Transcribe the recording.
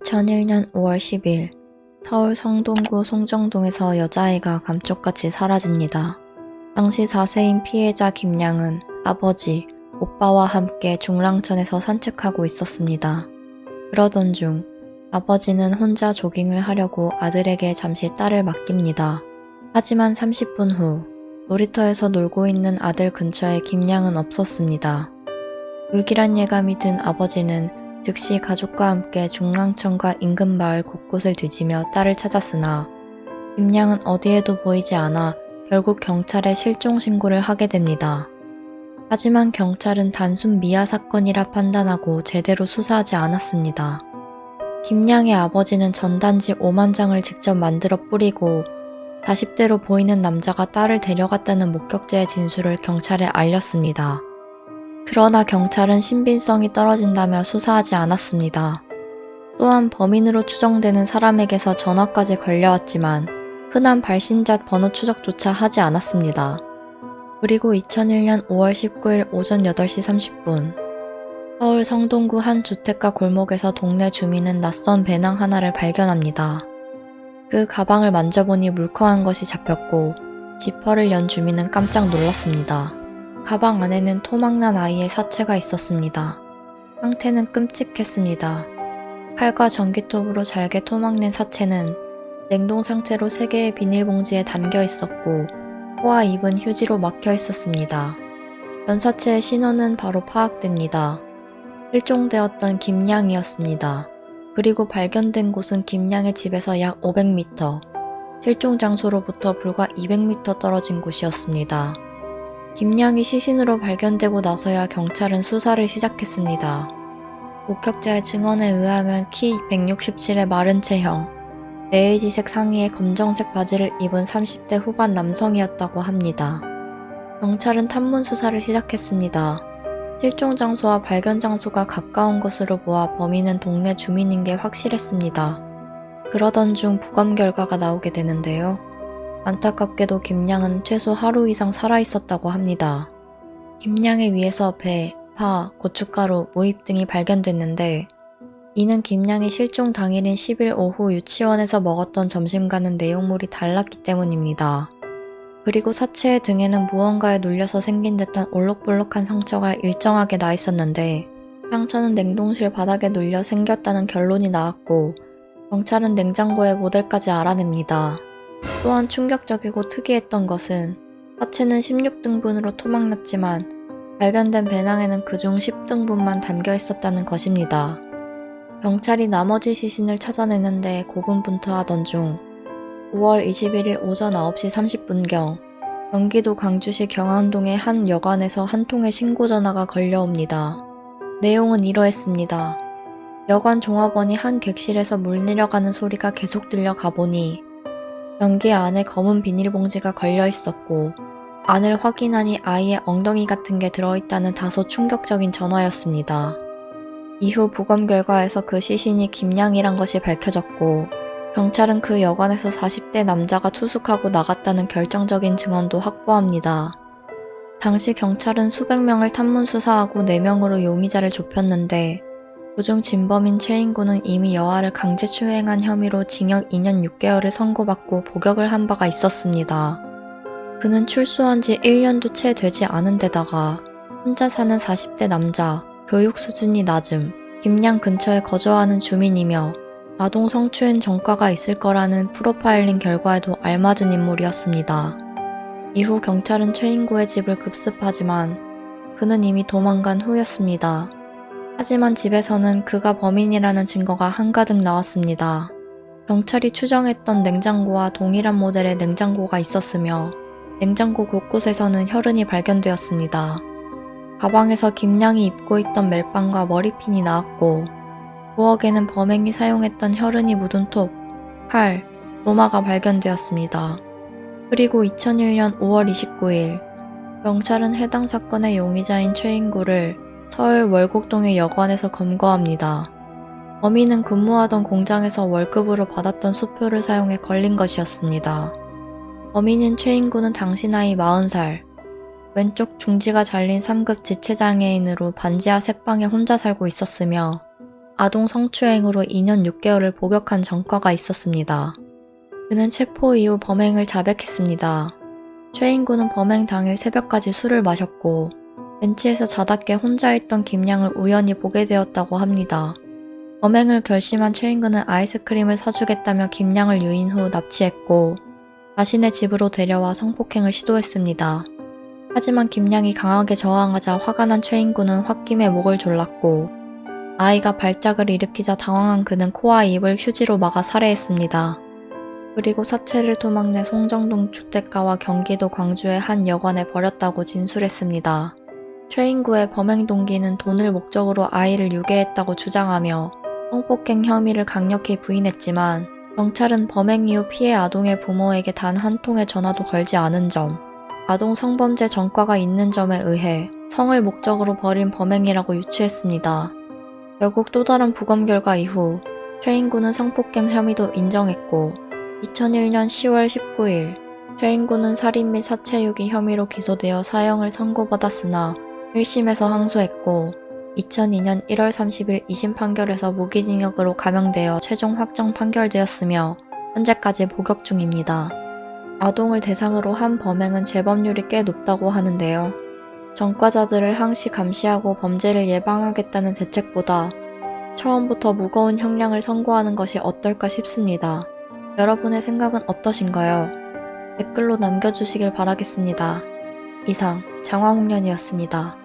2001년 5월 10일 서울 성동구 송정동에서 여자아이가 감쪽같이 사라집니다. 당시 4세인 피해자 김양은 아버지, 오빠와 함께 중랑천에서 산책하고 있었습니다. 그러던 중 아버지는 혼자 조깅을 하려고 아들에게 잠시 딸을 맡깁니다. 하지만 30분 후 놀이터에서 놀고 있는 아들 근처에 김양은 없었습니다. 불길한 예감이 든 아버지는 즉시 가족과 함께 중랑천과 인근 마을 곳곳을 뒤지며 딸을 찾았으나 김양은 어디에도 보이지 않아 결국 경찰에 실종 신고를 하게 됩니다. 하지만 경찰은 단순 미아 사건이라 판단하고 제대로 수사하지 않았습니다. 김양의 아버지는 전단지 5만 장을 직접 만들어 뿌리고 40대로 보이는 남자가 딸을 데려갔다는 목격자의 진술을 경찰에 알렸습니다. 그러나 경찰은 신빙성이 떨어진다며 수사하지 않았습니다. 또한 범인으로 추정되는 사람에게서 전화까지 걸려왔지만 흔한 발신자 번호 추적조차 하지 않았습니다. 그리고 2001년 5월 19일 오전 8시 30분 서울 성동구 한 주택가 골목에서 동네 주민은 낯선 배낭 하나를 발견합니다. 그 가방을 만져보니 물컹한 것이 잡혔고 지퍼를 연 주민은 깜짝 놀랐습니다. 가방 안에는 토막난 아이의 사체가 있었습니다. 상태는 끔찍했습니다. 칼과 전기톱으로 잘게 토막낸 사체는 냉동 상태로 3개의 비닐봉지에 담겨 있었고 코와 입은 휴지로 막혀 있었습니다. 연사체의 신원은 바로 파악됩니다. 실종되었던 김양이었습니다. 그리고 발견된 곳은 김양의 집에서 약 500m, 실종 장소로부터 불과 200m 떨어진 곳이었습니다. 김양이 시신으로 발견되고 나서야 경찰은 수사를 시작했습니다. 목격자의 증언에 의하면 키 167의 마른 체형, 베이지색 상의에 검정색 바지를 입은 30대 후반 남성이었다고 합니다. 경찰은 탐문 수사를 시작했습니다. 실종 장소와 발견 장소가 가까운 것으로 보아 범인은 동네 주민인 게 확실했습니다. 그러던 중 부검 결과가 나오게 되는데요. 안타깝게도 김양은 최소 하루 이상 살아있었다고 합니다. 김양의 위에서 배, 파, 고춧가루, 무입 등이 발견됐는데 이는 김양이 실종 당일인 10일 오후 유치원에서 먹었던 점심과는 내용물이 달랐기 때문입니다. 그리고 사체의 등에는 무언가에 눌려서 생긴 듯한 올록볼록한 상처가 일정하게 나 있었는데 상처는 냉동실 바닥에 눌려 생겼다는 결론이 나왔고 경찰은 냉장고의 모델까지 알아냅니다. 또한 충격적이고 특이했던 것은 사체는 16등분으로 토막났지만 발견된 배낭에는 그중 10등분만 담겨 있었다는 것입니다. 경찰이 나머지 시신을 찾아내는데 고군분투하던 중 5월 21일 오전 9시 30분경 경기도 광주시 경안동의 한 여관에서 한 통의 신고 전화가 걸려옵니다. 내용은 이러했습니다. 여관 종업원이 한 객실에서 물 내려가는 소리가 계속 들려 가보니 변기 안에 검은 비닐봉지가 걸려 있었고 안을 확인하니 아이의 엉덩이 같은 게 들어있다는 다소 충격적인 전화였습니다. 이후 부검 결과에서 그 시신이 김양이란 것이 밝혀졌고 경찰은 그 여관에서 40대 남자가 투숙하고 나갔다는 결정적인 증언도 확보합니다. 당시 경찰은 수백 명을 탐문 수사하고 4명으로 용의자를 좁혔는데 그중 진범인 최인구는 이미 여아를 강제추행한 혐의로 징역 2년 6개월을 선고받고 복역을 한 바가 있었습니다. 그는 출소한 지 1년도 채 되지 않은 데다가 혼자 사는 40대 남자, 교육 수준이 낮음, 김양 근처에 거주하는 주민이며 아동 성추행 전과가 있을 거라는 프로파일링 결과에도 알맞은 인물이었습니다. 이후 경찰은 최인구의 집을 급습하지만 그는 이미 도망간 후였습니다. 하지만 집에서는 그가 범인이라는 증거가 한가득 나왔습니다. 경찰이 추정했던 냉장고와 동일한 모델의 냉장고가 있었으며 냉장고 곳곳에서는 혈흔이 발견되었습니다. 가방에서 김양이 입고 있던 멜빵과 머리핀이 나왔고 부엌에는 범행이 사용했던 혈흔이 묻은 톱, 칼, 노마가 발견되었습니다. 그리고 2001년 5월 29일 경찰은 해당 사건의 용의자인 최인구를 서울 월곡동의 여관에서 검거합니다. 범인은 근무하던 공장에서 월급으로 받았던 수표를 사용해 걸린 것이었습니다. 범인인 최인구는 당시 나이 40살, 왼쪽 중지가 잘린 3급 지체장애인으로 반지하 새방에 혼자 살고 있었으며 아동 성추행으로 2년 6개월을 복역한 전과가 있었습니다. 그는 체포 이후 범행을 자백했습니다. 최인구는 범행 당일 새벽까지 술을 마셨고 벤치에서 자다 깨 혼자 있던 김양을 우연히 보게 되었다고 합니다. 범행을 결심한 최인구는 아이스크림을 사주겠다며 김양을 유인 후 납치했고 자신의 집으로 데려와 성폭행을 시도했습니다. 하지만 김양이 강하게 저항하자 화가 난 최인구는 홧김에 목을 졸랐고 아이가 발작을 일으키자 당황한 그는 코와 입을 휴지로 막아 살해했습니다. 그리고 사체를 토막내 송정동 주택가와 경기도 광주의 한 여관에 버렸다고 진술했습니다. 최인구의 범행 동기는 돈을 목적으로 아이를 유괴했다고 주장하며 성폭행 혐의를 강력히 부인했지만 경찰은 범행 이후 피해 아동의 부모에게 단 한 통의 전화도 걸지 않은 점, 아동 성범죄 전과가 있는 점에 의해 성을 목적으로 벌인 범행이라고 유추했습니다. 결국 또 다른 부검 결과 이후 최인구는 성폭행 혐의도 인정했고 2001년 10월 19일 최인구는 살인 및 사체 유기 혐의로 기소되어 사형을 선고받았으나 1심에서 항소했고 2002년 1월 30일 2심 판결에서 무기징역으로 감형되어 최종 확정 판결되었으며 현재까지 복역 중입니다. 아동을 대상으로 한 범행은 재범률이 꽤 높다고 하는데요. 전과자들을 항시 감시하고 범죄를 예방하겠다는 대책보다 처음부터 무거운 형량을 선고하는 것이 어떨까 싶습니다. 여러분의 생각은 어떠신가요? 댓글로 남겨주시길 바라겠습니다. 이상 장화홍련이었습니다.